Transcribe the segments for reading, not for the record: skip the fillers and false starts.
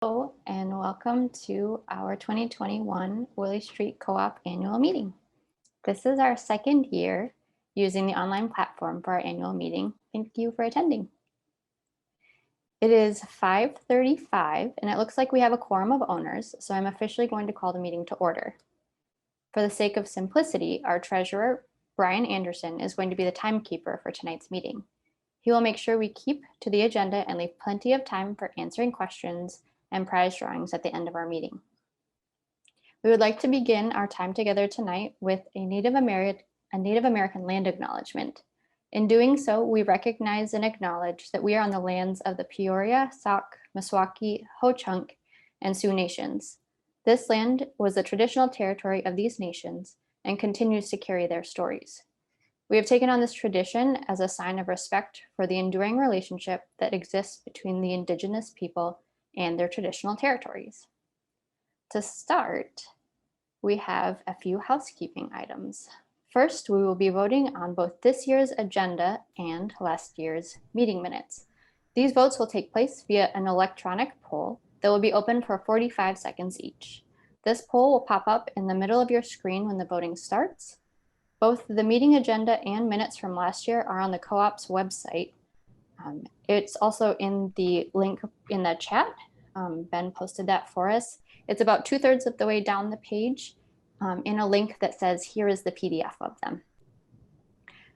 Hello and welcome to our 2021 Willie Street Co-op annual meeting. This is our second year using the online platform for our annual meeting. Thank you for attending. It is 5:35 and it looks like we have a quorum of owners, so I'm officially going to call the meeting to order. For the sake of simplicity, our treasurer, Brian Anderson, is going to be the timekeeper for tonight's meeting. He will make sure we keep to the agenda and leave plenty of time for answering questions and prize drawings at the end of our meeting. We would like to begin our time together tonight with a Native American land acknowledgement. In doing so, we recognize and acknowledge that we are on the lands of the Peoria, Sauk, Meskwaki, Ho-Chunk, and Sioux nations. This land was the traditional territory of these nations and continues to carry their stories. We have taken on this tradition as a sign of respect for the enduring relationship that exists between the Indigenous people and their traditional territories. To start, we have a few housekeeping items. First, we will be voting on both this year's agenda and last year's meeting minutes. These votes will take place via an electronic poll that will be open for 45 seconds each. This poll will pop up in the middle of your screen when the voting starts. Both the meeting agenda and minutes from last year are on the co-op's website. It's also in the link in the chat. Ben posted that for us. It's about 2/3 of the way down the page in a link that says, here is the PDF of them.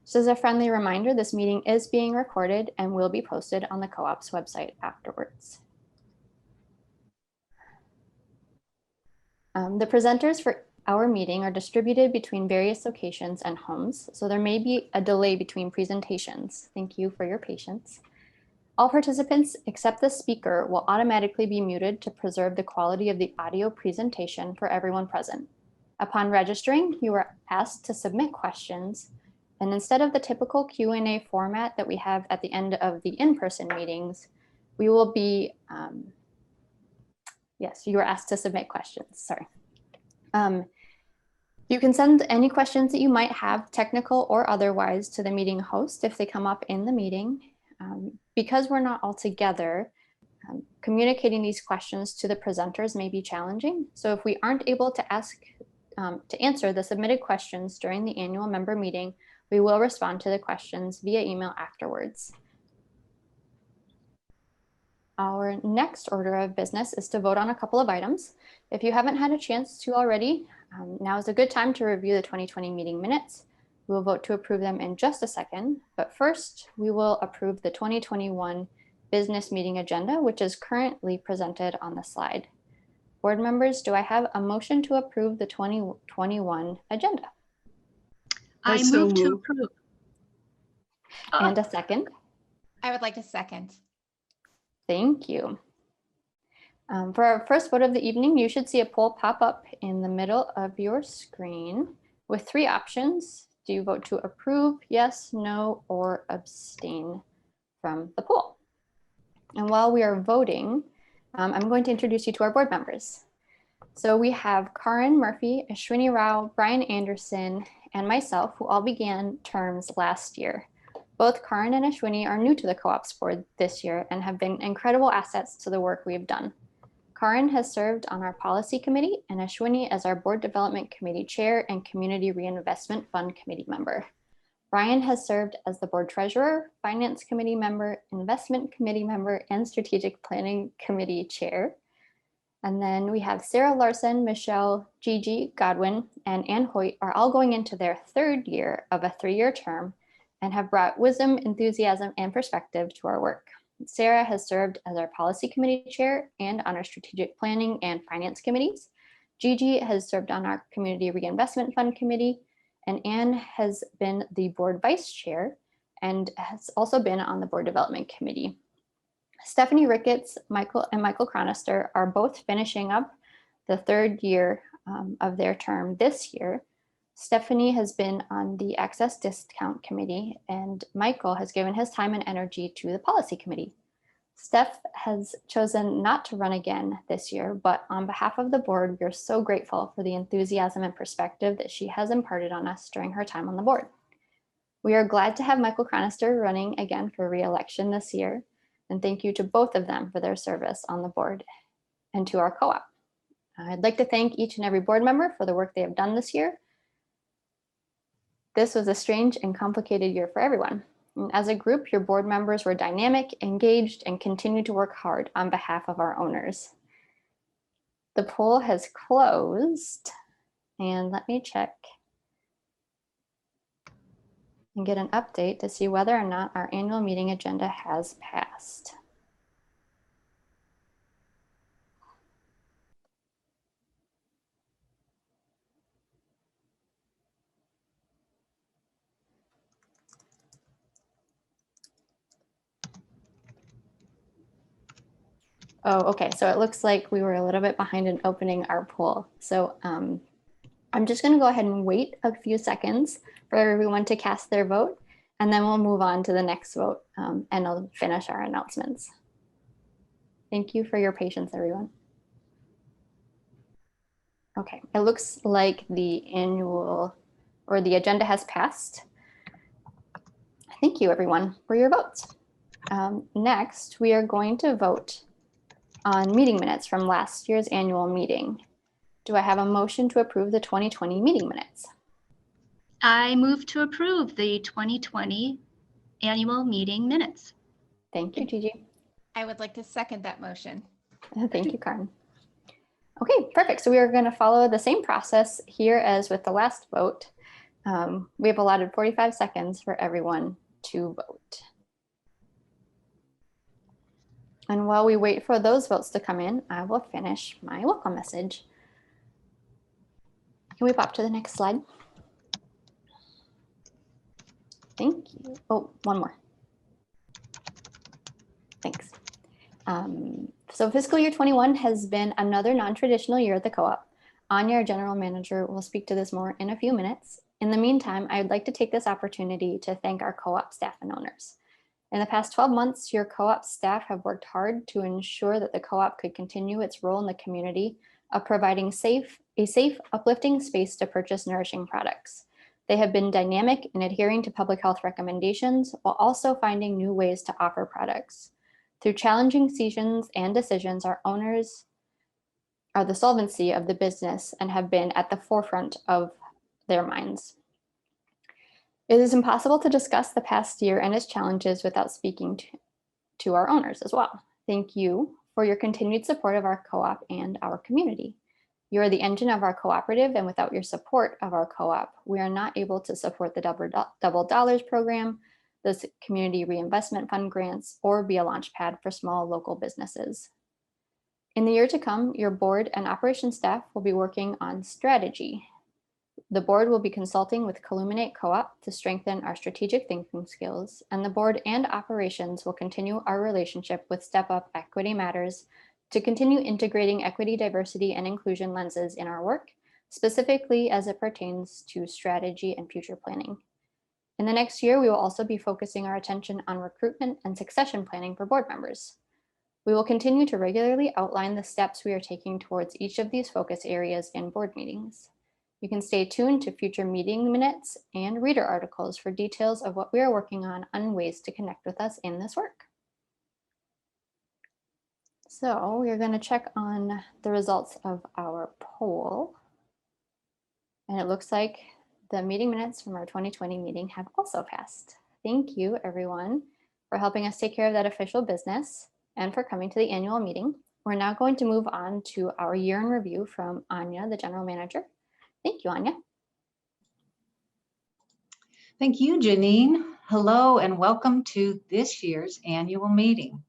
Just as a friendly reminder, this meeting is being recorded and will be posted on the co-op's website afterwards. The presenters for our meeting are distributed between various locations and homes, so there may be a delay between presentations. Thank you for your patience. All participants except the speaker will automatically be muted to preserve the quality of the audio presentation for everyone present. Upon registering, you are asked to submit questions, and instead of the typical Q&A format that we have at the end of the in-person meetings, we will be, yes, you are asked to submit questions, sorry. You can send any questions that you might have, technical or otherwise, to the meeting host if they come up in the meeting. Because we're not all together, communicating these questions to the presenters may be challenging. So if we aren't able to answer the submitted questions during the annual member meeting, we will respond to the questions via email afterwards. Our next order of business is to vote on a couple of items. If you haven't had a chance to already, now is a good time to review the 2020 meeting minutes. We will vote to approve them in just a second, but first we will approve the 2021 business meeting agenda, which is currently presented on the slide. Board members, do I have a motion to approve the 2021 agenda? I move to approve. And a second? I would like to second. Thank you. For our first vote of the evening, you should see a poll pop up in the middle of your screen with 3 options. Do you vote to approve, yes, no, or abstain from the poll? And while we are voting, I'm going to introduce you to our board members. So we have Karin Murphy, Ashwini Rao, Brian Anderson, and myself, who all began terms last year. Both Karin and Ashwini are new to the co-ops board this year and have been incredible assets to the work we've done. Karin has served on our policy committee and Ashwini as our board development committee chair and community reinvestment fund committee member. Brian has served as the board treasurer, finance committee member, investment committee member, and strategic planning committee chair. And then we have Sarah Larson, Michelle, Gigi, Godwin, and Ann Hoyt are all going into their 3rd year of a 3-year term and have brought wisdom, enthusiasm, and perspective to our work. Sarah has served as our policy committee chair and on our strategic planning and finance committees. Gigi has served on our community reinvestment fund committee, and Anne has been the board vice chair and has also been on the board development committee. Stephanie Ricketts, Michael Cronister are both finishing up the 3rd year of their term this year. Stephanie has been on the Access Discount Committee, and Michael has given his time and energy to the Policy Committee. Steph has chosen not to run again this year, but on behalf of the board, we're so grateful for the enthusiasm and perspective that she has imparted on us during her time on the board. We are glad to have Michael Cronister running again for re-election this year, and thank you to both of them for their service on the board. and to our co-op. I'd like to thank each and every board member for the work they have done this year. This was a strange and complicated year for everyone. And as a group, your board members were dynamic, engaged, and continued to work hard on behalf of our owners. The poll has closed, and let me check and get an update to see whether or not our annual meeting agenda has passed. Oh, okay, so it looks like we were a little bit behind in opening our poll. So I'm just gonna go ahead and wait a few seconds for everyone to cast their vote, and then we'll move on to the next vote and I'll finish our announcements. Thank you for your patience, everyone. Okay, it looks like the annual or the agenda has passed. Thank you, everyone, for your votes. Next, we are going to vote on meeting minutes from last year's annual meeting. Do I have a motion to approve the 2020 meeting minutes? I move to approve the 2020 annual meeting minutes. Thank you, Gigi. I would like to second that motion. Thank you, Karen. Okay, perfect. So we are going to follow the same process here as with the last vote. We have allotted 45 seconds for everyone to vote. And while we wait for those votes to come in, I will finish my welcome message. Can we pop to the next slide? Thank you. Oh, one more. Thanks. So fiscal year 21 has been another non-traditional year at the co-op. Anya, our general manager, will speak to this more in a few minutes. In the meantime, I would like to take this opportunity to thank our co-op staff and owners. In the past 12 months, your co-op staff have worked hard to ensure that the co-op could continue its role in the community of providing a safe, uplifting space to purchase nourishing products. They have been dynamic in adhering to public health recommendations while also finding new ways to offer products. Through challenging seasons and decisions, our owners are the solvency of the business and have been at the forefront of their minds. It is impossible to discuss the past year and its challenges without speaking to our owners as well. Thank you for your continued support of our co-op and our community. You are the engine of our cooperative, and without your support of our co-op, we are not able to support the Double Dollars program, the Community Reinvestment Fund grants, or be a launch pad for small local businesses. In the year to come, your board and operations staff will be working on strategy. The board will be consulting with Colluminate Co-op to strengthen our strategic thinking skills, and the board and operations will continue our relationship with Step Up Equity Matters to continue integrating equity, diversity, and inclusion lenses in our work, specifically as it pertains to strategy and future planning. In the next year, we will also be focusing our attention on recruitment and succession planning for board members. We will continue to regularly outline the steps we are taking towards each of these focus areas in board meetings. You can stay tuned to future meeting minutes and reader articles for details of what we are working on and ways to connect with us in this work. So we're going to check on the results of our poll. And it looks like the meeting minutes from our 2020 meeting have also passed. Thank you, everyone, for helping us take care of that official business and for coming to the annual meeting. We're now going to move on to our year in review from Anya, the general manager. Thank you, Anya. Thank you, Janine. Hello and welcome to this year's annual meeting.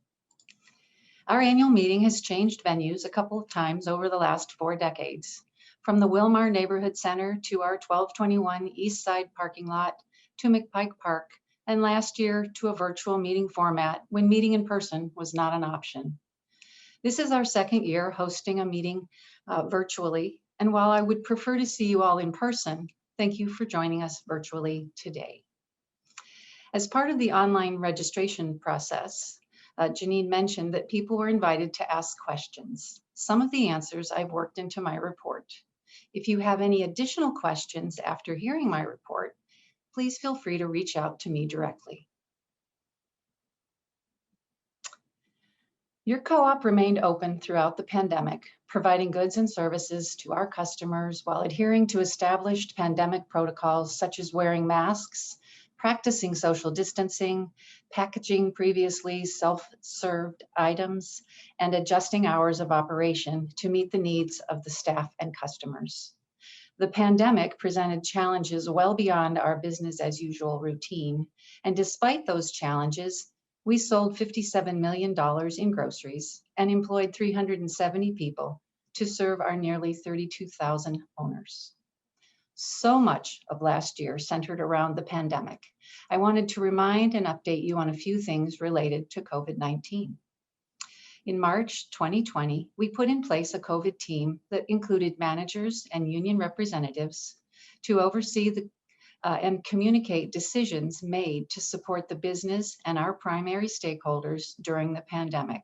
Our annual meeting has changed venues a couple of times over the last 4 decades, from the Wilmar Neighborhood Center to our 1221 East Side parking lot to McPike Park, and last year to a virtual meeting format when meeting in person was not an option. This is our second year hosting a meeting virtually, and while I would prefer to see you all in person, thank you for joining us virtually today. As part of the online registration process, Janine mentioned that people were invited to ask questions. Some of the answers I've worked into my report. If you have any additional questions after hearing my report, please feel free to reach out to me directly. Your co-op remained open throughout the pandemic, providing goods and services to our customers while adhering to established pandemic protocols such as wearing masks, practicing social distancing, packaging previously self-served items, and adjusting hours of operation to meet the needs of the staff and customers. The pandemic presented challenges well beyond our business as usual routine, and despite those challenges, we sold $57 million in groceries and employed 370 people to serve our nearly 32,000 owners. So much of last year centered around the pandemic. I wanted to remind and update you on a few things related to COVID-19. In March 2020, we put in place a COVID team that included managers and union representatives to oversee and communicate decisions made to support the business and our primary stakeholders during the pandemic.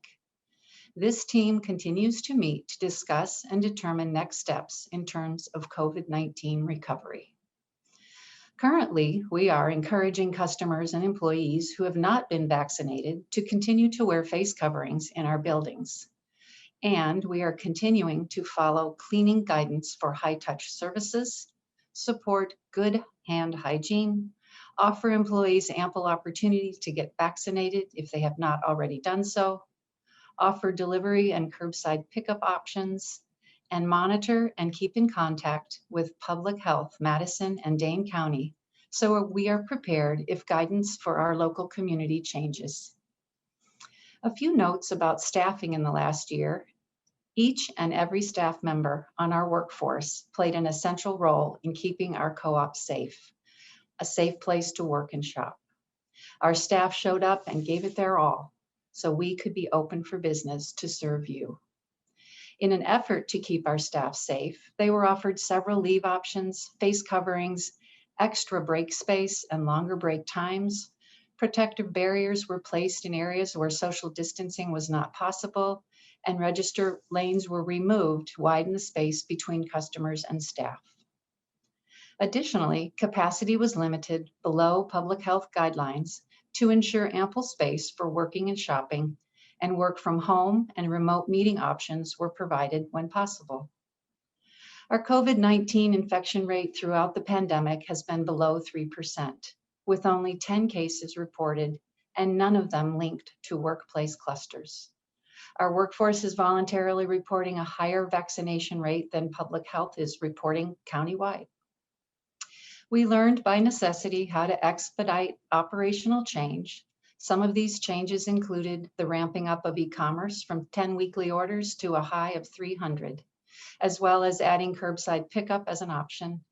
This team continues to meet to discuss and determine next steps in terms of COVID-19 recovery. Currently, we are encouraging customers and employees who have not been vaccinated to continue to wear face coverings in our buildings. And we are continuing to follow cleaning guidance for high-touch services, support good hand hygiene, offer employees ample opportunity to get vaccinated if they have not already done so, offer delivery and curbside pickup options, and monitor and keep in contact with Public Health Madison and Dane County so we are prepared if guidance for our local community changes. A few notes about staffing in the last year. Each and every staff member on our workforce played an essential role in keeping our co-op safe, a safe place to work and shop. Our staff showed up and gave it their all so we could be open for business to serve you. In an effort to keep our staff safe, they were offered several leave options, face coverings, extra break space and longer break times. Protective barriers were placed in areas where social distancing was not possible, and register lanes were removed to widen the space between customers and staff. Additionally, capacity was limited below public health guidelines to ensure ample space for working and shopping, and work from home and remote meeting options were provided when possible. Our COVID-19 infection rate throughout the pandemic has been below 3%, with only 10 cases reported and none of them linked to workplace clusters. Our workforce is voluntarily reporting a higher vaccination rate than public health is reporting countywide. We learned by necessity how to expedite operational change. Some of these changes included the ramping up of e-commerce from 10 weekly orders to a high of 300, as well as adding curbside pickup as an option.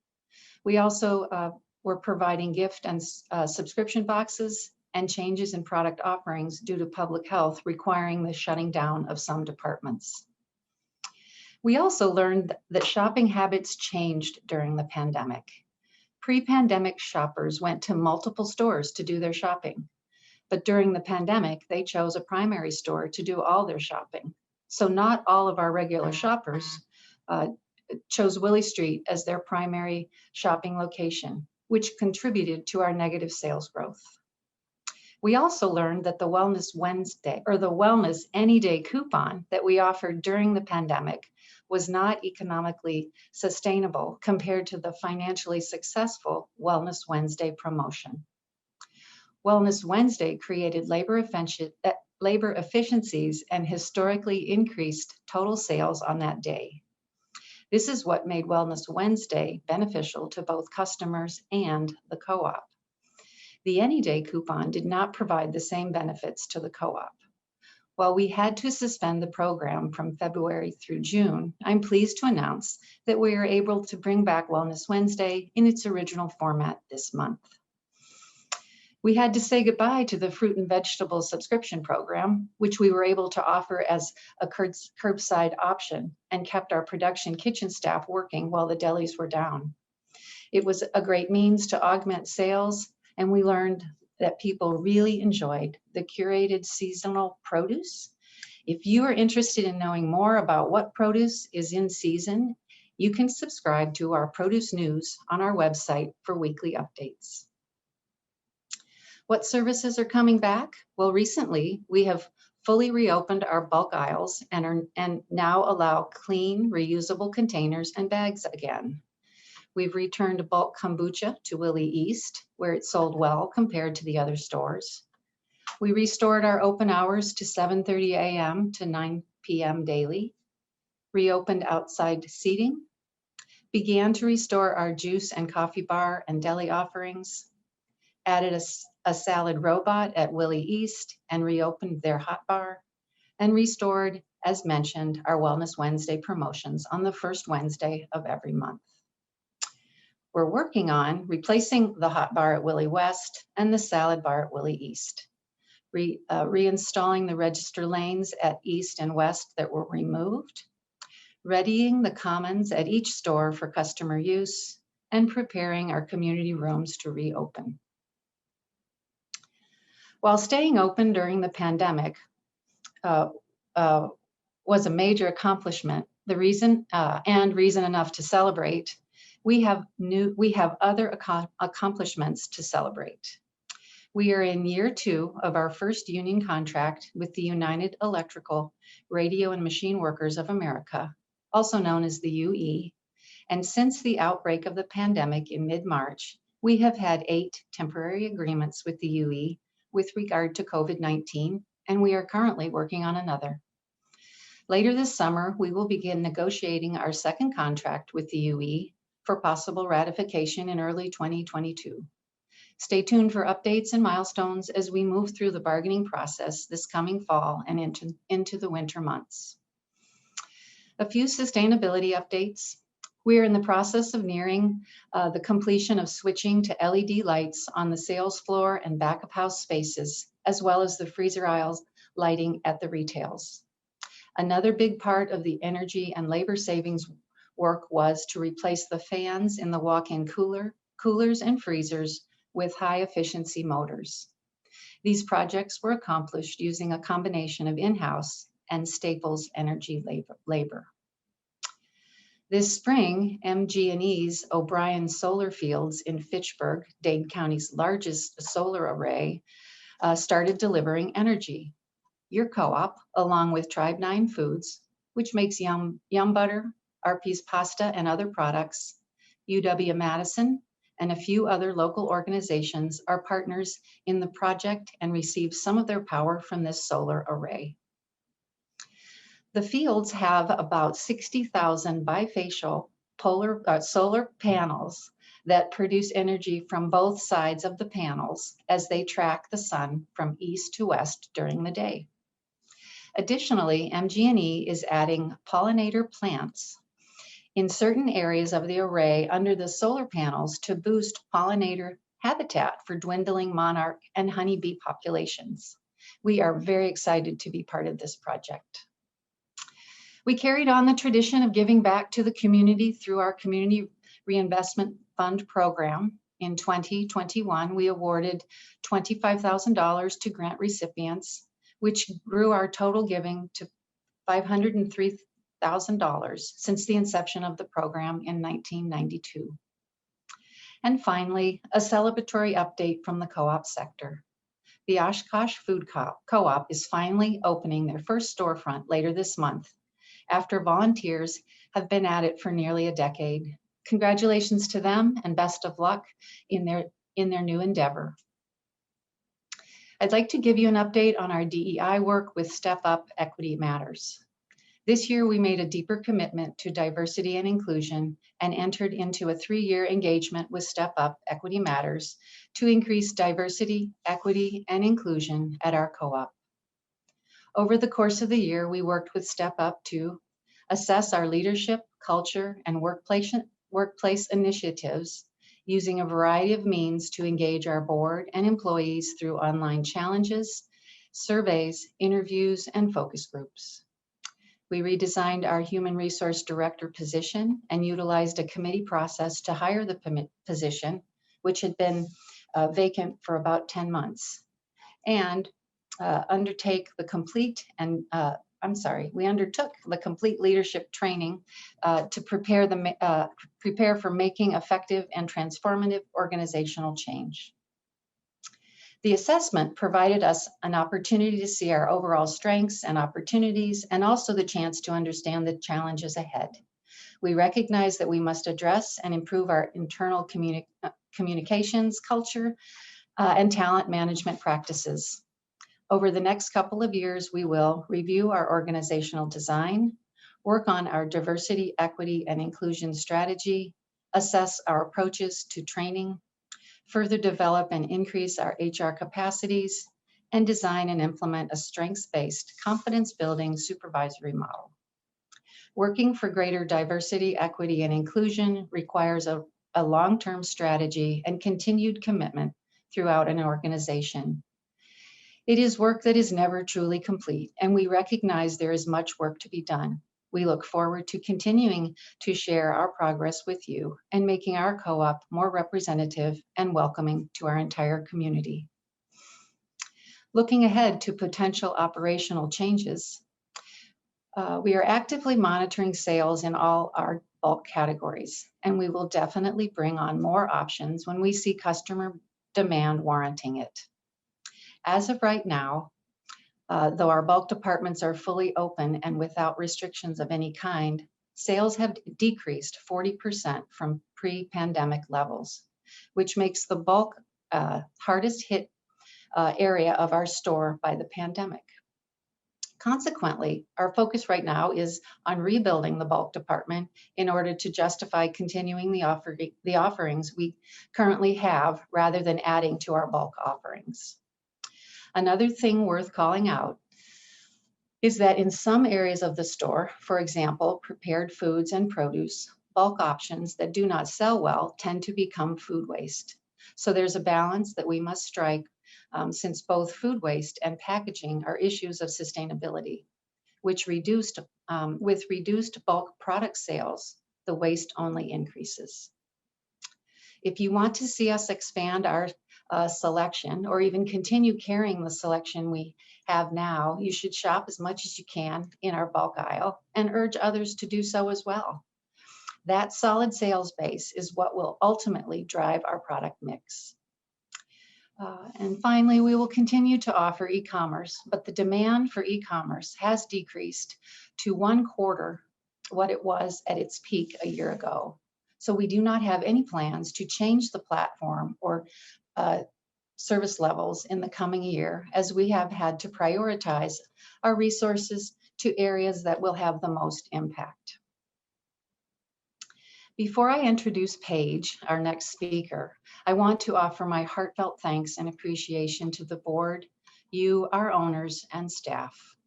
We also were providing gift and subscription boxes and changes in product offerings due to public health requiring the shutting down of some departments. We also learned that shopping habits changed during the pandemic. Pre-pandemic shoppers went to multiple stores to do their shopping, but during the pandemic, they chose a primary store to do all their shopping. So not all of our regular shoppers chose Willie Street as their primary shopping location, which contributed to our negative sales growth. We also learned that the Wellness Wednesday, or the Wellness Any Day coupon that we offered during the pandemic was not economically sustainable compared to the financially successful Wellness Wednesday promotion. Wellness Wednesday created labor efficiencies and historically increased total sales on that day. This is what made Wellness Wednesday beneficial to both customers and the co-op. The Any Day coupon did not provide the same benefits to the co-op. While we had to suspend the program from February through June, I'm pleased to announce that we are able to bring back Wellness Wednesday in its original format this month. We had to say goodbye to the fruit and vegetable subscription program, which we were able to offer as a curbside option and kept our production kitchen staff working while the delis were down. It was a great means to augment sales, and we learned that people really enjoyed the curated seasonal produce. If you are interested in knowing more about what produce is in season, you can subscribe to our produce news on our website for weekly updates. What services are coming back? Well, recently we have fully reopened our bulk aisles and now allow clean, reusable containers and bags again. We've returned bulk kombucha to Willie East, where it sold well compared to the other stores. We restored our open hours to 7:30 a.m. to 9 p.m. daily, reopened outside seating, began to restore our juice and coffee bar and deli offerings, added a salad robot at Willie East and reopened their hot bar, and restored, as mentioned, our Wellness Wednesday promotions on the first Wednesday of every month. We're working on replacing the hot bar at Willie West and the salad bar at Willie East, reinstalling the register lanes at East and West that were removed, readying the commons at each store for customer use, and preparing our community rooms to reopen. While staying open during the pandemic was a major accomplishment, the reason enough to celebrate, we have other accomplishments to celebrate. We are in year 2 of our first union contract with the United Electrical Radio and Machine Workers of America, also known as the UE. And since the outbreak of the pandemic in mid-March, we have had 8 temporary agreements with the UE with regard to COVID-19, and we are currently working on another. Later this summer, we will begin negotiating our second contract with the UE for possible ratification in early 2022. Stay tuned for updates and milestones as we move through the bargaining process this coming fall and into the winter months. A few sustainability updates. We are in the process of nearing the completion of switching to LED lights on the sales floor and back of house spaces, as well as the freezer aisles lighting at the retails. Another big part of the energy and labor savings work was to replace the fans in the walk-in coolers and freezers with high efficiency motors. These projects were accomplished using a combination of in-house and Staples energy labor. This spring, MG&E's O'Brien Solar Fields in Fitchburg, Dade County's largest solar array, started delivering energy. Your co-op, along with Tribe 9 Foods, which makes Yum Butter, Arby's Pasta, and other products, UW-Madison, and a few other local organizations are partners in the project and receive some of their power from this solar array. The fields have about 60,000 bifacial solar panels that produce energy from both sides of the panels as they track the sun from east to west during the day. Additionally, MG&E is adding pollinator plants in certain areas of the array under the solar panels to boost pollinator habitat for dwindling monarch and honeybee populations. We are very excited to be part of this project. We carried on the tradition of giving back to the community through our Community Reinvestment Fund program. In 2021, we awarded $25,000 to grant recipients, which grew our total giving to $503,000 since the inception of the program in 1992. And finally, a celebratory update from the co-op sector. The Oshkosh Food Co-op is finally opening their first storefront later this month, after volunteers have been at it for nearly a decade. Congratulations to them and best of luck in their new endeavor. I'd like to give you an update on our DEI work with Step Up Equity Matters. This year, we made a deeper commitment to diversity and inclusion and entered into a 3-year engagement with Step Up Equity Matters to increase diversity, equity, and inclusion at our co-op. Over the course of the year, we worked with Step Up to assess our leadership, culture, and workplace initiatives using a variety of means to engage our board and employees through online challenges, surveys, interviews, and focus groups. We redesigned our human resource director position and utilized a committee process to hire the position, which had been vacant for about 10 months. And we undertook the complete leadership training to prepare for making effective and transformative organizational change. The assessment provided us an opportunity to see our overall strengths and opportunities, and also the chance to understand the challenges ahead. We recognize that we must address and improve our internal communications culture and talent management practices. Over the next couple of years, we will review our organizational design, work on our diversity, equity, and inclusion strategy, assess our approaches to training, further develop and increase our HR capacities, and design and implement a strengths-based, confidence-building supervisory model. Working for greater diversity, equity, and inclusion requires a long-term strategy and continued commitment throughout an organization. It is work that is never truly complete, and we recognize there is much work to be done. We look forward to continuing to share our progress with you and making our co-op more representative and welcoming to our entire community. Looking ahead to potential operational changes, we are actively monitoring sales in all our bulk categories, and we will definitely bring on more options when we see customer demand warranting it. As of right now, though our bulk departments are fully open and without restrictions of any kind, sales have decreased 40% from pre-pandemic levels, which makes the bulk hardest hit area of our store by the pandemic. Consequently, our focus right now is on rebuilding the bulk department in order to justify continuing the offerings we currently have rather than adding to our bulk offerings. Another thing worth calling out is that in some areas of the store, for example, prepared foods and produce, bulk options that do not sell well tend to become food waste. So there's a balance that we must strike since both food waste and packaging are issues of sustainability, which with reduced bulk product sales, the waste only increases. If you want to see us expand our selection or even continue carrying the selection we have now, you should shop as much as you can in our bulk aisle and urge others to do so as well. That solid sales base is what will ultimately drive our product mix. And finally, we will continue to offer e-commerce, but the demand for e-commerce has decreased to 1/4 what it was at its peak a year ago. So we do not have any plans to change the platform or service levels in the coming year, as we have had to prioritize our resources to areas that will have the most impact. Before I introduce Paige, our next speaker, I want to offer my heartfelt thanks and appreciation to the board, you, our owners, and staff.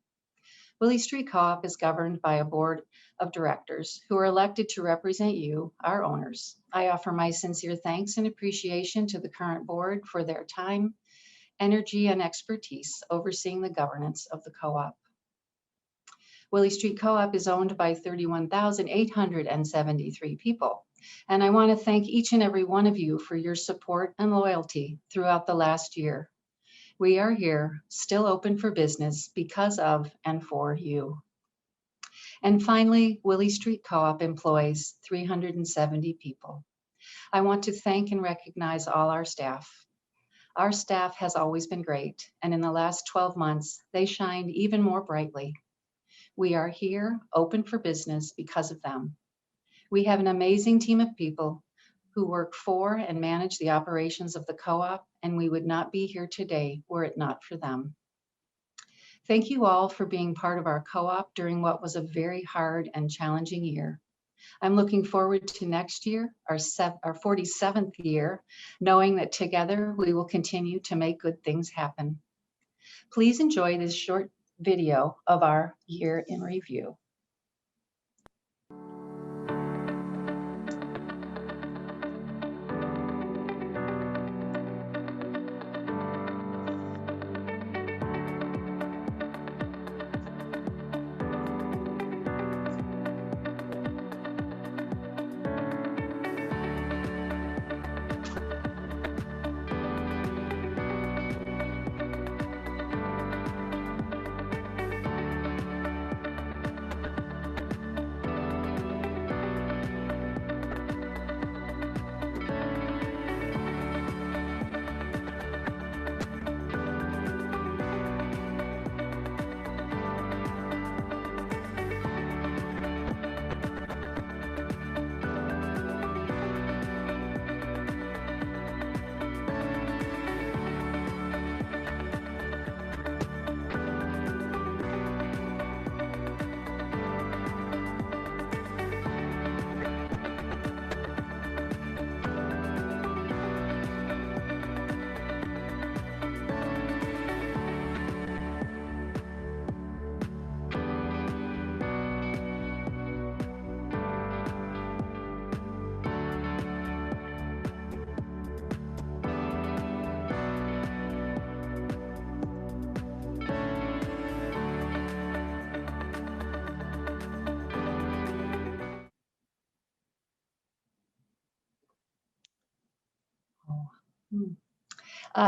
Willie Street Co-op is governed by a board of directors who are elected to represent you, our owners. I offer my sincere thanks and appreciation to the current board for their time, energy, and expertise overseeing the governance of the co-op. Willie Street Co-op is owned by 31,873 people, and I want to thank each and every one of you for your support and loyalty throughout the last year. We are here, still open for business because of and for you. And finally, Willie Street Co-op employs 370 people. I want to thank and recognize all our staff. Our staff has always been great, and in the last 12 months, they shined even more brightly. We are here, open for business because of them. We have an amazing team of people who work for and manage the operations of the co-op, and we would not be here today were it not for them. Thank you all for being part of our co-op during what was a very hard and challenging year. I'm looking forward to next year, our 47th year, knowing that together we will continue to make good things happen. Please enjoy this short video of our year in review.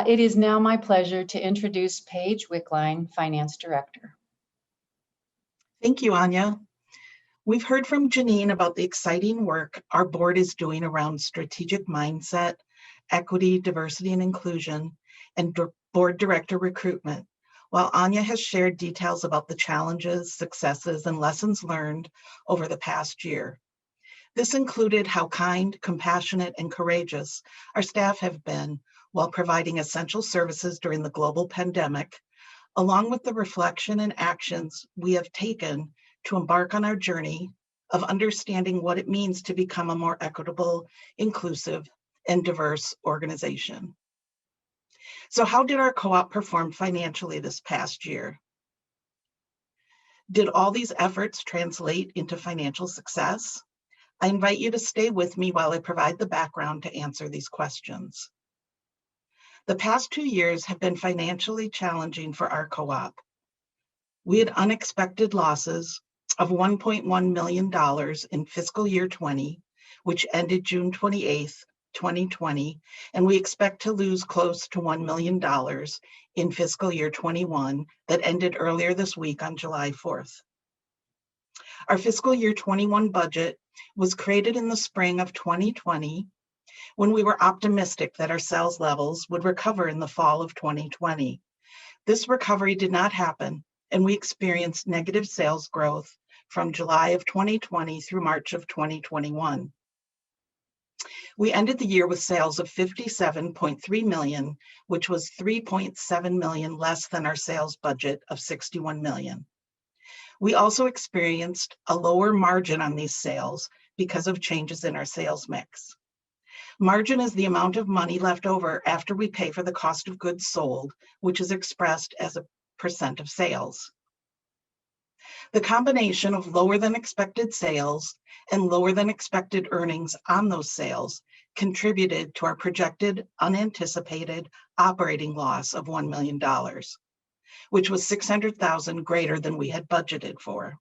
It is now my pleasure to introduce Paige Wickline, Finance Director. Thank you, Anya. We've heard from Janine about the exciting work our board is doing around strategic mindset, equity, diversity and inclusion, and board director recruitment, while Anya has shared details about the challenges, successes, and lessons learned over the past year. This included how kind, compassionate, and courageous our staff have been while providing essential services during the global pandemic, along with the reflection and actions we have taken to embark on our journey of understanding what it means to become a more equitable, inclusive, and diverse organization. So how did our co-op perform financially this past year? Did all these efforts translate into financial success? I invite you to stay with me while I provide the background to answer these questions. The past 2 years have been financially challenging for our co-op. We had unexpected losses of $1.1 million in fiscal year 20, which ended June 28th, 2020, and we expect to lose close to $1 million in fiscal year 21 that ended earlier this week on July 4th. Our fiscal year 21 budget was created in the spring of 2020 when we were optimistic that our sales levels would recover in the fall of 2020. This recovery did not happen, and we experienced negative sales growth from July of 2020 through March of 2021. We ended the year with sales of $57.3 million, which was $3.7 million less than our sales budget of $61 million. We also experienced a lower margin on these sales because of changes in our sales mix. Margin is the amount of money left over after we pay for the cost of goods sold, which is expressed as a % of sales. The combination of lower than expected sales and lower than expected earnings on those sales contributed to our projected unanticipated operating loss of $1 million, which was $600,000 greater than we had budgeted for.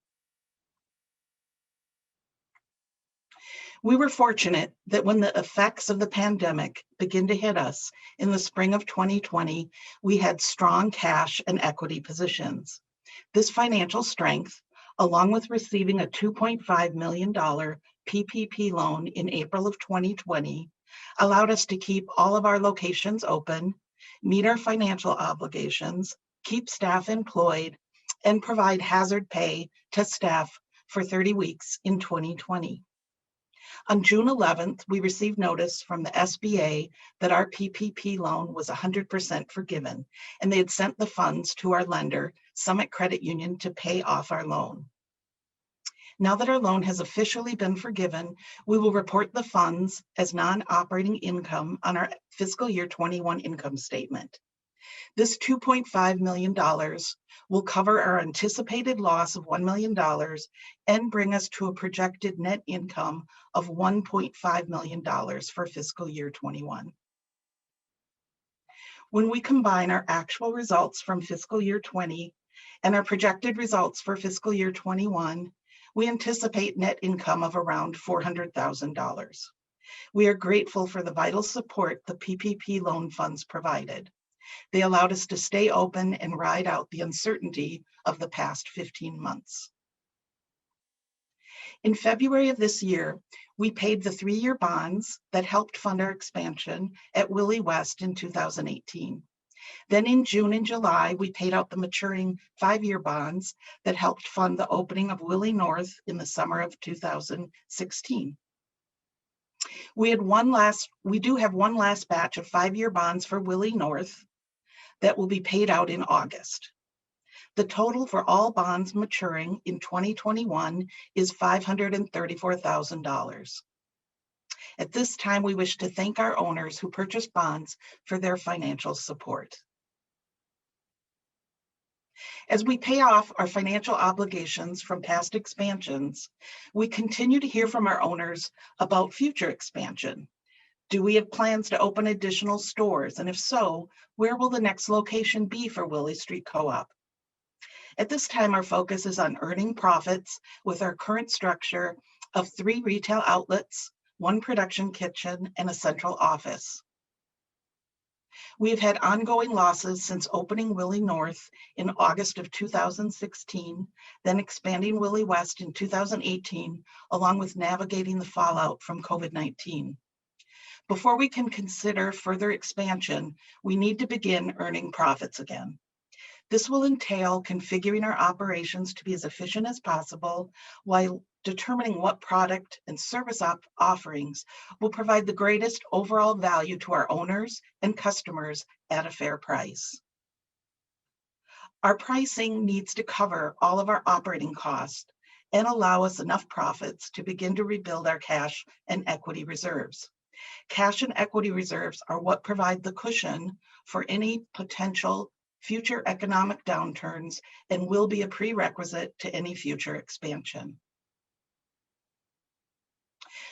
We were fortunate that when the effects of the pandemic began to hit us in the spring of 2020, we had strong cash and equity positions. This financial strength, along with receiving a $2.5 million PPP loan in April of 2020, allowed us to keep all of our locations open, meet our financial obligations, keep staff employed, and provide hazard pay to staff for 30 weeks in 2020. On June 11th, we received notice from the SBA that our PPP loan was 100% forgiven, and they had sent the funds to our lender, Summit Credit Union, to pay off our loan. Now that our loan has officially been forgiven, we will report the funds as non-operating income on our fiscal year 21 income statement. This $2.5 million will cover our anticipated loss of $1 million and bring us to a projected net income of $1.5 million for fiscal year 21. When we combine our actual results from fiscal year 20 and our projected results for fiscal year 21, we anticipate net income of around $400,000. We are grateful for the vital support the PPP loan funds provided. They allowed us to stay open and ride out the uncertainty of the past 15 months. In February of this year, we paid the 3-year bonds that helped fund our expansion at Willie West in 2018. Then in June and July, we paid out the maturing 5-year bonds that helped fund the opening of Willie North in the summer of 2016. We do have one last batch of 5-year bonds for Willie North that will be paid out in August. The total for all bonds maturing in 2021 is $534,000. At this time, we wish to thank our owners who purchased bonds for their financial support. As we pay off our financial obligations from past expansions, we continue to hear from our owners about future expansion. Do we have plans to open additional stores? And if so, where will the next location be for Willie Street Co-op? At this time, our focus is on earning profits with our current structure of 3 retail outlets, 1 production kitchen, and a central office. We have had ongoing losses since opening Willie North in August of 2016, then expanding Willie West in 2018, along with navigating the fallout from COVID-19. Before we can consider further expansion, we need to begin earning profits again. This will entail configuring our operations to be as efficient as possible while determining what product and service offerings will provide the greatest overall value to our owners and customers at a fair price. Our pricing needs to cover all of our operating costs and allow us enough profits to begin to rebuild our cash and equity reserves. Cash and equity reserves are what provide the cushion for any potential future economic downturns and will be a prerequisite to any future expansion.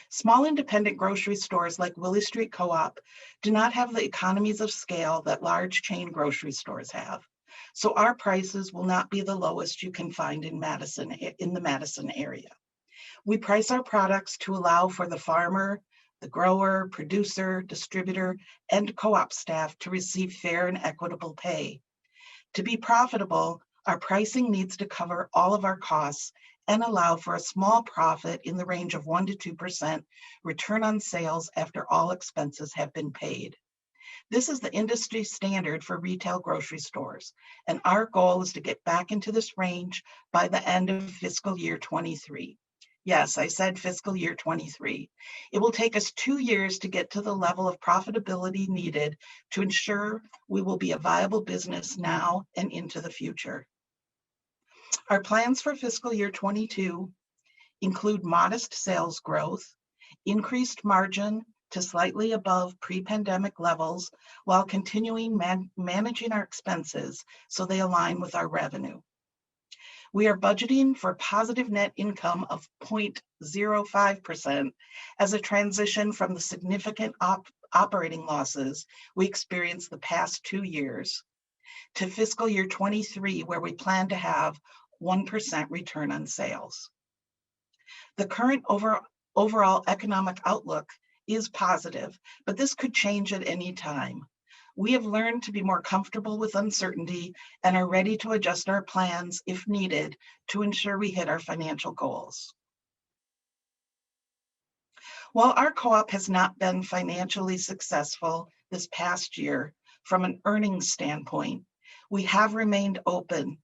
Small independent grocery stores like Willie Street Co-op do not have the economies of scale that large chain grocery stores have. So our prices will not be the lowest you can find in the Madison area. We price our products to allow for the farmer, the grower, producer, distributor, and co-op staff to receive fair and equitable pay. To be profitable, our pricing needs to cover all of our costs and allow for a small profit in the range of 1% to 2% return on sales after all expenses have been paid. This is the industry standard for retail grocery stores, and our goal is to get back into this range by the end of fiscal year 23. Yes, I said fiscal year 23. It will take us 2 years to get to the level of profitability needed to ensure we will be a viable business now and into the future. Our plans for fiscal year 22 include modest sales growth, increased margin to slightly above pre-pandemic levels, while continuing managing our expenses so they align with our revenue. We are budgeting for positive net income of 0.05% as a transition from the significant operating losses we experienced the past 2 years to fiscal year 23, where we plan to have 1% return on sales. The current overall economic outlook is positive, but this could change at any time. We have learned to be more comfortable with uncertainty and are ready to adjust our plans if needed to ensure we hit our financial goals. While our co-op has not been financially successful this past year from an earnings standpoint, we have remained open.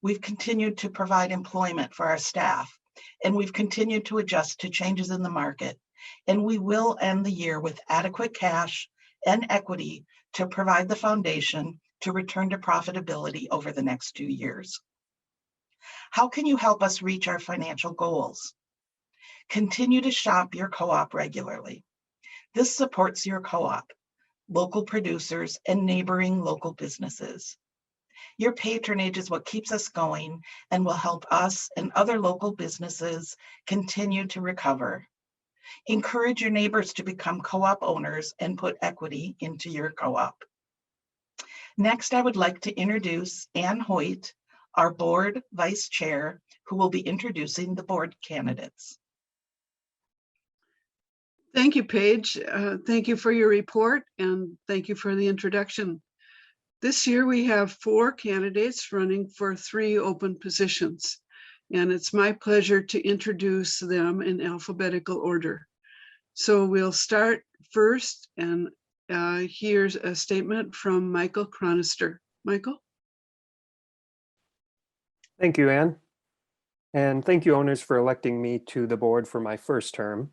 We've continued to provide employment for our staff, and we've continued to adjust to changes in the market, and we will end the year with adequate cash and equity to provide the foundation to return to profitability over the next 2 years. How can you help us reach our financial goals? Continue to shop your co-op regularly. This supports your co-op, local producers, and neighboring local businesses. Your patronage is what keeps us going and will help us and other local businesses continue to recover. Encourage your neighbors to become co-op owners and put equity into your co-op. Next, I would like to introduce Ann Hoyt, our board vice chair, who will be introducing the board candidates. Thank you, Paige. Thank you for your report and thank you for the introduction. This year we have 4 candidates running for 3 open positions, and it's my pleasure to introduce them in alphabetical order. So we'll start first, and here's a statement from Michael Chronister. Michael? Thank you, Ann. And thank you, owners, for electing me to the board for my first term.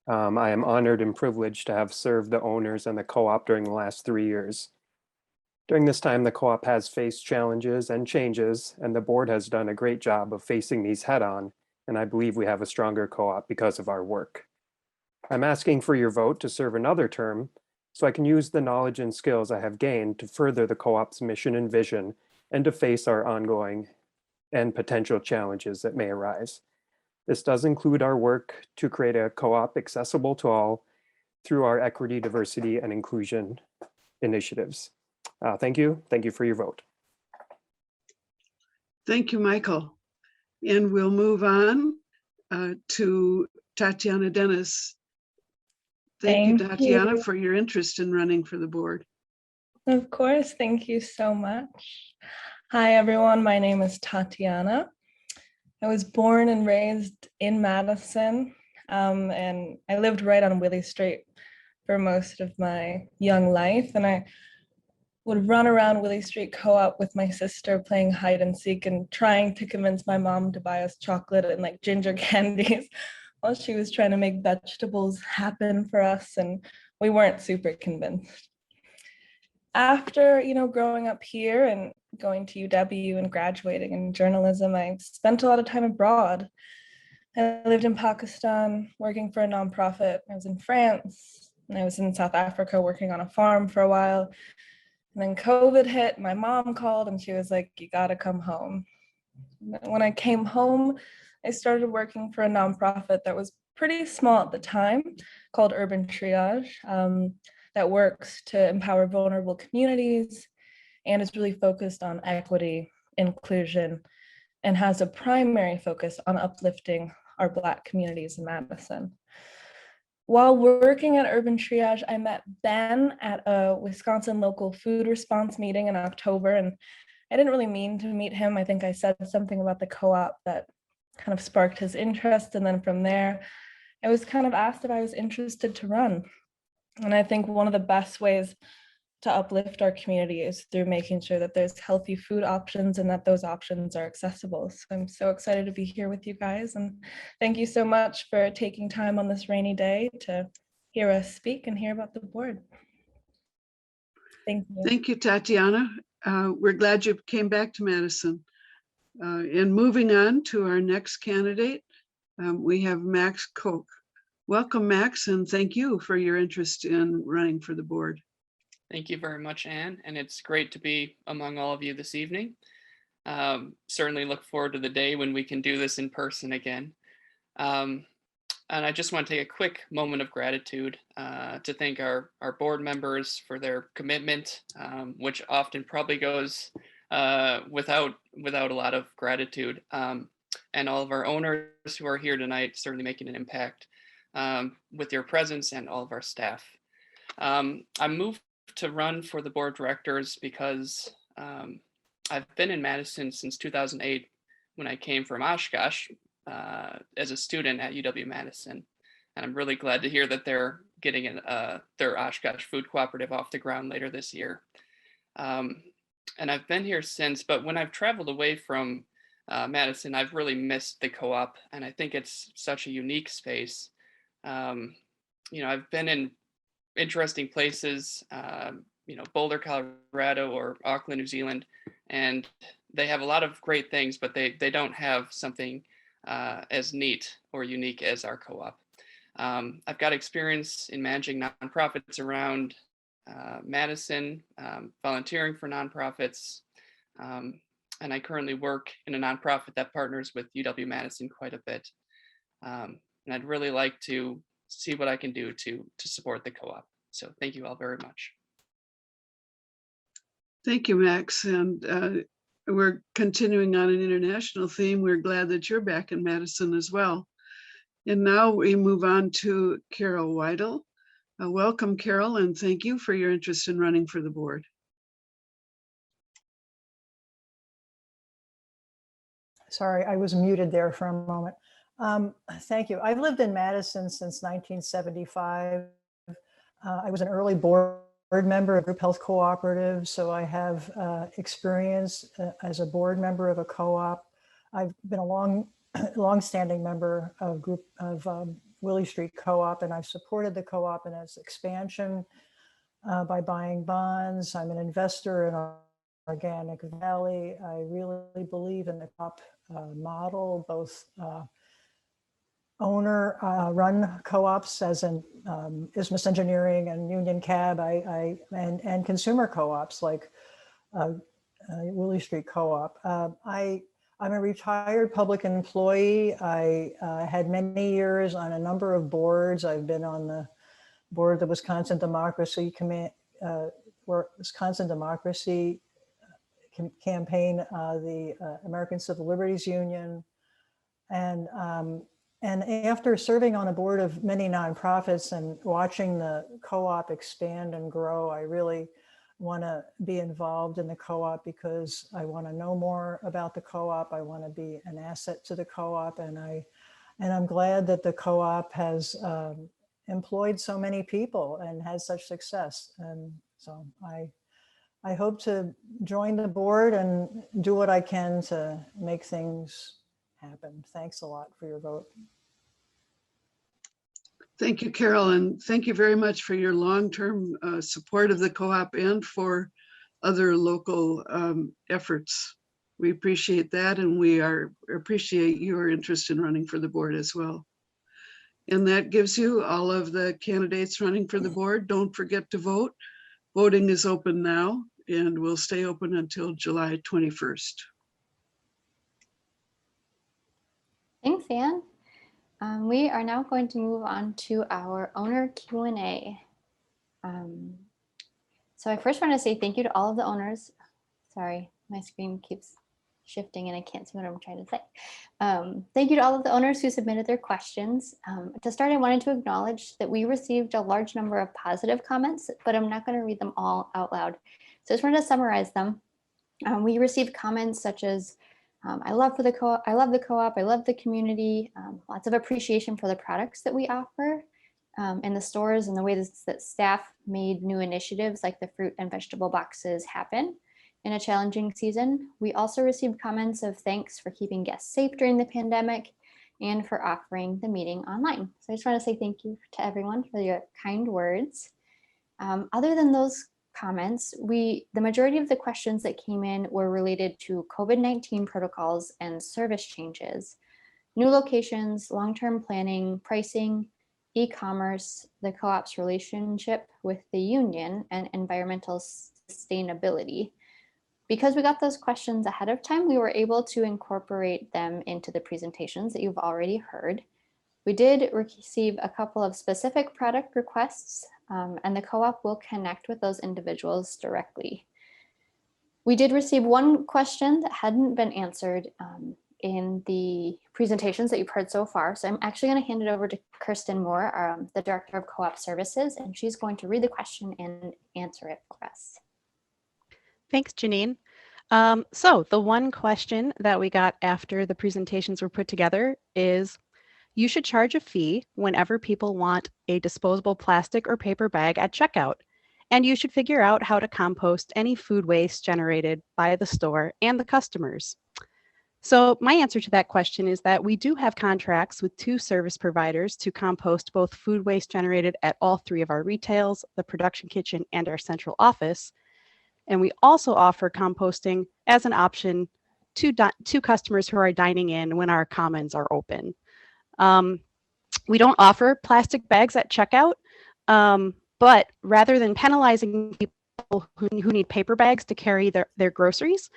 I am honored and privileged to have served the owners and the co-op during the last 3 years. During this time, the co-op has faced challenges and changes, and the board has done a great job of facing these head-on, and I believe we have a stronger co-op because of our work. I'm asking for your vote to serve another term so I can use the knowledge and skills I have gained to further the co-op's mission and vision and to face our ongoing and potential challenges that may arise. This does include our work to create a co-op accessible to all through our equity, diversity, and inclusion initiatives. Thank you. Thank you for your vote. Thank you, Michael. And we'll move on to Tatiana Dennis. Thank you, Tatiana, for your interest in running for the board. Of course, thank you so much. Hi, everyone. My name is Tatiana. I was born and raised in Madison, and I lived right on Willie Street for most of my young life. And I would run around Willie Street Co-op with my sister playing hide and seek and trying to convince my mom to buy us chocolate and like ginger candies while she was trying to make vegetables happen for us. And we weren't super convinced. After, growing up here and going to UW and graduating in journalism, I spent a lot of time abroad. I lived in Pakistan working for a nonprofit. I was in France, and I was in South Africa working on a farm for a while. And then COVID hit, my mom called and she was like, you gotta come home. When I came home, I started working for a nonprofit that was pretty small at the time called Urban Triage. That works to empower vulnerable communities and is really focused on equity, inclusion, and has a primary focus on uplifting our Black communities in Madison. While working at Urban Triage, I met Ben at a Wisconsin local food response meeting in October, and I didn't really mean to meet him. I think I said something about the co-op that kind of sparked his interest, and then from there, I was kind of asked if I was interested to run. And I think one of the best ways to uplift our community is through making sure that there's healthy food options and that those options are accessible. So I'm so excited to be here with you guys. And thank you so much for taking time on this rainy day to hear us speak and hear about the board. Thank you. Thank you, Tatiana. We're glad you came back to Madison. And moving on to our next candidate, we have Max Koch. Welcome, Max, and thank you for your interest in running for the board. Thank you very much, Anne, and it's great to be among all of you this evening. Certainly look forward to the day when we can do this in person again. And I just want to take a quick moment of gratitude to thank our board members for their commitment, which often probably goes without a lot of gratitude, and all of our owners who are here tonight, certainly making an impact with your presence, and all of our staff. I moved to run for the board of directors because I've been in Madison since 2008 when I came from Oshkosh as a student at UW-Madison. And I'm really glad to hear that they're getting their Oshkosh Food Cooperative off the ground later this year. And I've been here since, but when I've traveled away from Madison, I've really missed the co-op, and I think it's such a unique space. I've been in interesting places, Boulder, Colorado, or Auckland, New Zealand, and they have a lot of great things, but they don't have something as neat or unique as our co-op. I've got experience in managing nonprofits around Madison, volunteering for nonprofits, and I currently work in a nonprofit that partners with UW-Madison quite a bit. And I'd really like to see what I can do to support the co-op. So thank you all very much. Thank you, Max. And we're continuing on an international theme. We're glad that you're back in Madison as well. And now we move on to Carol Weidel. Welcome, Carol, and thank you for your interest in running for the board. Sorry, I was muted there for a moment. Thank you. I've lived in Madison since 1975. I was an early board member of Group Health Cooperative, so I have experience as a board member of a co-op. I've been a long-standing member of Willie Street Co-op, and I've supported the co-op in its expansion by buying bonds. I'm an investor in Organic Valley. I really believe in the co-op model, both owner-run co-ops, as in Isthmus Engineering and Union Cab, and consumer co-ops like Willie Street Co-op. I'm a retired public employee. I had many years on a number of boards. I've been on the board of the Wisconsin Democracy Campaign, the American Civil Liberties Union, and after serving on a board of many nonprofits and watching the co-op expand and grow, I really want to be involved in the co-op because I want to know more about the co-op. I want to be an asset to the co-op, and I'm glad that the co-op has employed so many people and has such success. And so I hope to join the board and do what I can to make things happen. Thanks a lot for your vote. Thank you, Carol, and thank you very much for your long-term support of the co-op and for other local efforts. We appreciate that, and we appreciate your interest in running for the board as well. And that gives you all of the candidates running for the board. Don't forget to vote. Voting is open now and will stay open until July 21st. Thanks, Anne. We are now going to move on to our owner Q&A. So I first want to say thank you to all of the owners. Sorry, my screen keeps shifting and I can't see what I'm trying to say. Thank you to all of the owners who submitted their questions. To start, I wanted to acknowledge that we received a large number of positive comments, but I'm not going to read them all out loud. So I just wanted to summarize them. We received comments such as, I love the co-op, I love the community, lots of appreciation for the products that we offer in the stores and the ways that staff made new initiatives like the fruit and vegetable boxes happen in a challenging season. We also received comments of thanks for keeping guests safe during the pandemic and for offering the meeting online. So I just want to say thank you to everyone for your kind words. Other than those comments, the majority of the questions that came in were related to COVID-19 protocols and service changes, new locations, long-term planning, pricing, e-commerce, the co-op's relationship with the union, and environmental sustainability. Because we got those questions ahead of time, we were able to incorporate them into the presentations that you've already heard. We did receive a couple of specific product requests, and the co-op will connect with those individuals directly. We did receive one question that hadn't been answered in the presentations that you've heard so far. So I'm actually going to hand it over to Kirsten Moore, the Director of Co-op Services, and she's going to read the question and answer it for us. Thanks, Janine. So the one question that we got after the presentations were put together is, you should charge a fee whenever people want a disposable plastic or paper bag at checkout, and you should figure out how to compost any food waste generated by the store and the customers. So my answer to that question is that we do have contracts with 2 service providers to compost both food waste generated at all 3 of our retails, the production kitchen, and our central office. And we also offer composting as an option to customers who are dining in when our commons are open. We don't offer plastic bags at checkout, but rather than penalizing people who need paper bags to carry their groceries,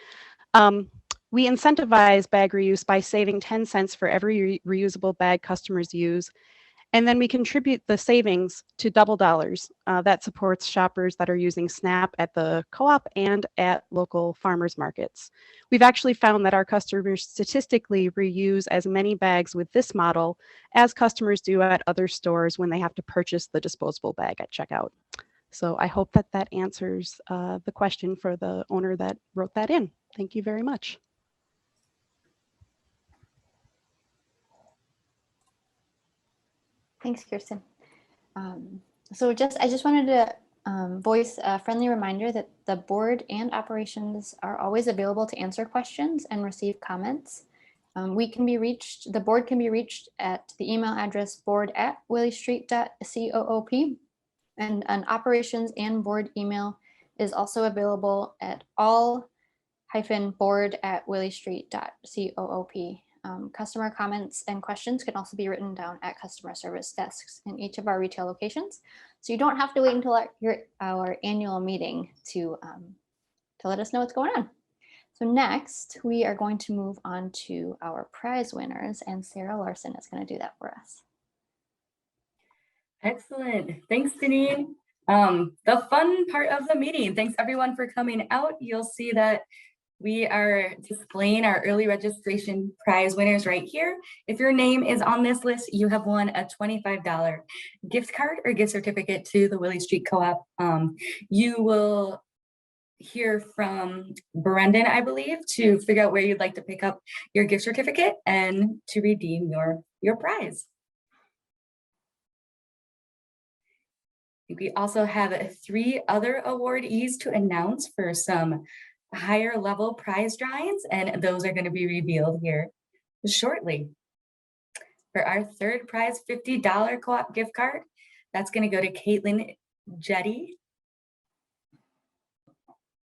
we incentivize bag reuse by saving 10 cents for every reusable bag customers use. And then we contribute the savings to Double Dollars that supports shoppers that are using SNAP at the co-op and at local farmers markets. We've actually found that our customers statistically reuse as many bags with this model as customers do at other stores when they have to purchase the disposable bag at checkout. So I hope that that answers the question for the owner that wrote that in. Thank you very much. Thanks, Kirsten. I just wanted to voice a friendly reminder that the board and operations are always available to answer questions and receive comments. The board can be reached at the email address board@williestreet.coop, and an operations and board email is also available at all-board@williestreet.coop. Customer comments and questions can also be written down at customer service desks in each of our retail locations. So you don't have to wait until our annual meeting to let us know what's going on. So next, we are going to move on to our prize winners, and Sarah Larson is going to do that for us. Excellent. Thanks, Janine. The fun part of the meeting. Thanks everyone for coming out. You'll see that we are displaying our early registration prize winners right here. If your name is on this list, you have won a $25 gift card or gift certificate to the Willie Street Co-op. You will hear from Brendan, I believe, to figure out where you'd like to pick up your gift certificate and to redeem your prize. We also have 3 other awardees to announce for some higher level prize drawings, and those are going to be revealed here shortly. For our 3rd prize, $50 co-op gift card, that's going to go to Caitlin Jetty.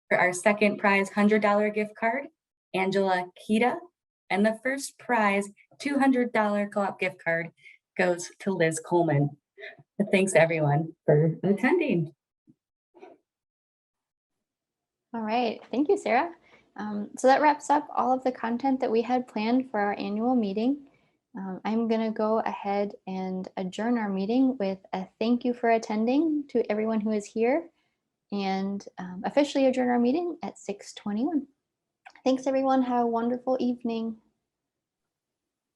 For our 2nd prize, $100 gift card, Angela Kita. And the 1st prize, $200 co-op gift card, goes to Liz Coleman. Thanks everyone for attending. All right, thank you, Sarah. So that wraps up all of the content that we had planned for our annual meeting. I'm going to go ahead and adjourn our meeting with a thank you for attending to everyone who is here, and officially adjourn our meeting at 6:21. Thanks, everyone. Have a wonderful evening.